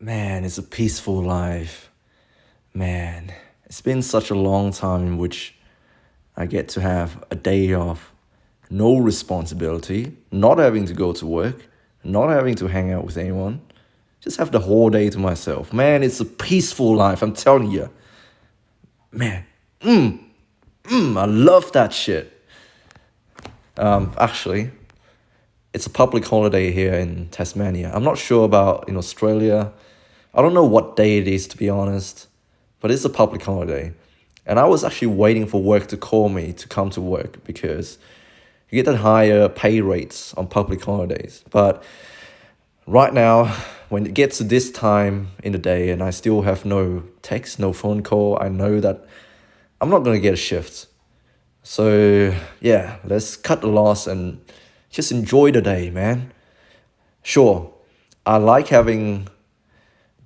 Man, it's a peaceful life. Man, it's been such a long time in which I get to have a day off, no responsibility, not having to go to work, not having to hang out with anyone, just have the whole day to myself. Man, it's a peaceful life, I'm telling you. Man, I love that shit. Actually, it's a public holiday here in Tasmania. I'm not sure about in Australia. I don't know what day it is, to be honest, but it's a public holiday. And I was actually waiting for work to call me to come to work because you get that higher pay rates on public holidays. But right now, when it gets to this time in the day and I still have no text, no phone call, I know that I'm not going to get a shift. So, yeah, let's cut the loss and just enjoy the day, man. Sure, I like having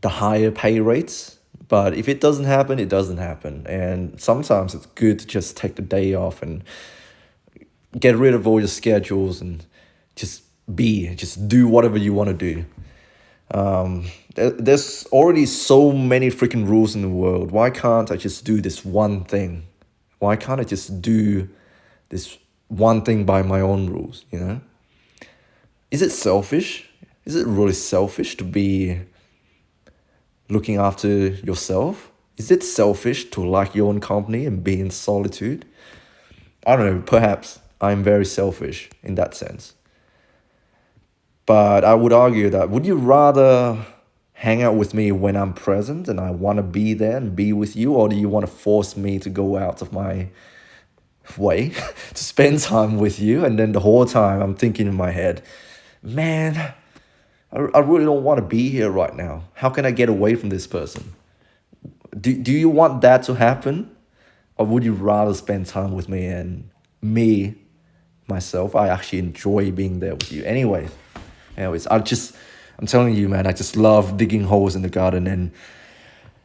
the higher pay rates, but if it doesn't happen, it doesn't happen. And sometimes it's good to just take the day off and get rid of all your schedules and just do whatever you want to do. There's already so many freaking rules in the world. Why can't I just do this one thing? Why can't I just do this one thing by my own rules, you know? Is it selfish? Is it really selfish to be looking after yourself? Is it selfish to like your own company and be in solitude? I don't know, perhaps I'm very selfish in that sense. But I would argue that would you rather hang out with me when I'm present and I want to be there and be with you, or do you want to force me to go out of my way to spend time with you? And then the whole time I'm thinking in my head, man, I really don't want to be here right now. How can I get away from this person? Do you want that to happen? Or would you rather spend time with me and me, myself? I actually enjoy being there with you. Anyways, I'm telling you, man, I just love digging holes in the garden. And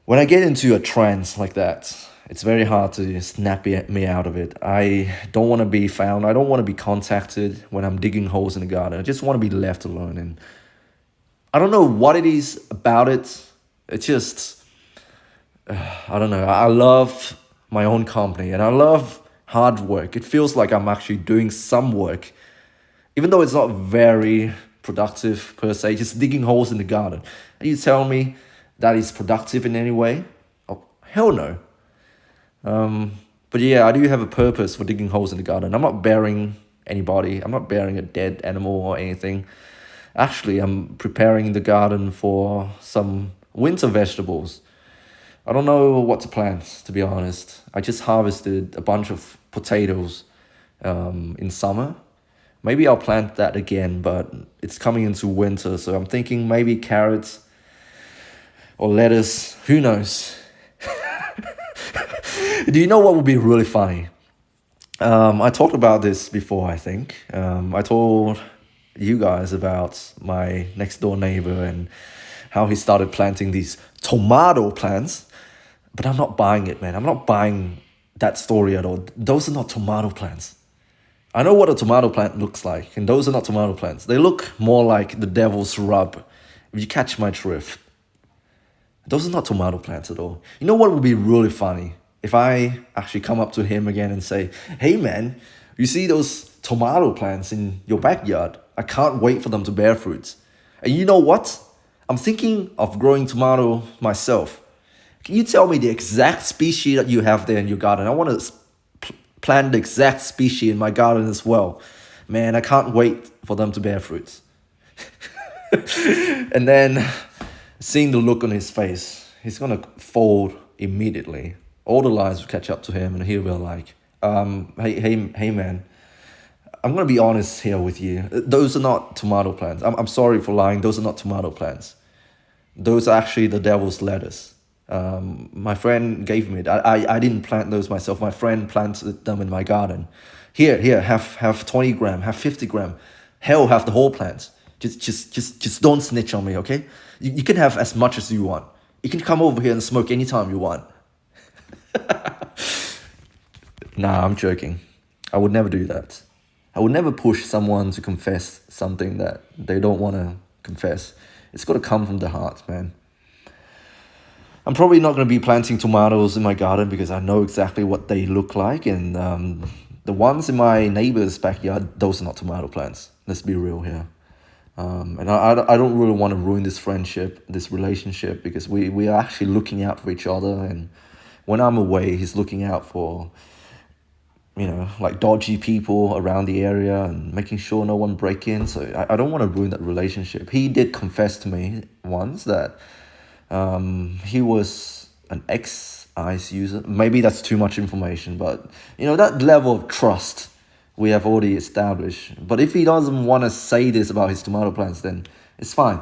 when I get into a trance like that, it's very hard to snap me out of it. I don't want to be found. I don't want to be contacted when I'm digging holes in the garden. I just want to be left alone. And I don't know what it is about it. It's just, I don't know. I love my own company and I love hard work. It feels like I'm actually doing some work, even though it's not very productive per se, just digging holes in the garden. And you tell me that is productive in any way? Oh, hell no. But yeah, I do have a purpose for digging holes in the garden. I'm not burying anybody. I'm not burying a dead animal or anything. Actually, I'm preparing the garden for some winter vegetables. I don't know what to plant, to be honest. I just harvested a bunch of potatoes in summer. Maybe I'll plant that again, but it's coming into winter, so I'm thinking maybe carrots or lettuce. Who knows? Do you know what would be really funny? I talked about this before, I think. I told you guys about my next door neighbor and how he started planting these tomato plants. But I'm not buying it, man. I'm not buying that story at all. Those are not tomato plants. I know what a tomato plant looks like, and those are not tomato plants. They look more like the devil's rub, if you catch my drift. Those are not tomato plants at all. You know what would be really funny? If I actually come up to him again and say, hey man, you see those tomato plants in your backyard? I can't wait for them to bear fruits. And you know what? I'm thinking of growing tomato myself. Can you tell me the exact species that you have there in your garden? I want to plant the exact species in my garden as well. Man, I can't wait for them to bear fruits. And then seeing the look on his face, he's gonna fold immediately. All the lines will catch up to him, and he'll be like, hey, man. I'm gonna be honest here with you. Those are not tomato plants. I'm sorry for lying. Those are not tomato plants. Those are actually the devil's lettuce. My friend gave me it. I didn't plant those myself. My friend planted them in my garden. Here, have 20 gram, have 50 gram. Hell, have the whole plant. Just don't snitch on me, okay? You can have as much as you want. You can come over here and smoke anytime you want. Nah, I'm joking. I would never do that. I would never push someone to confess something that they don't want to confess. It's got to come from the heart, man. I'm probably not going to be planting tomatoes in my garden because I know exactly what they look like, and the ones in my neighbor's backyard, those are not tomato plants. Let's be real here. And I don't really want to ruin this friendship, this relationship, because we are actually looking out for each other. And when I'm away, he's looking out for, like dodgy people around the area and making sure no one break in. So I don't want to ruin that relationship. He did confess to me once that he was an ex-ICE user. Maybe that's too much information, but that level of trust we have already established. But if he doesn't want to say this about his tomato plants, then it's fine.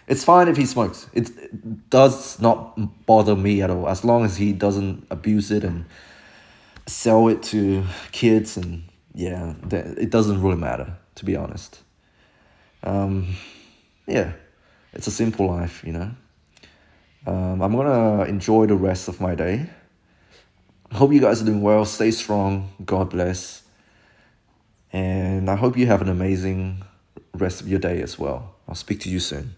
It's fine if he smokes. It does not bother me at all, as long as he doesn't abuse it and sell it to kids. And yeah, it doesn't really matter, to be honest. Yeah, it's a simple life. I'm gonna enjoy the rest of my day. Hope you guys are doing well. Stay strong. God bless. And I hope you have an amazing rest of your day as well. I'll speak to you soon.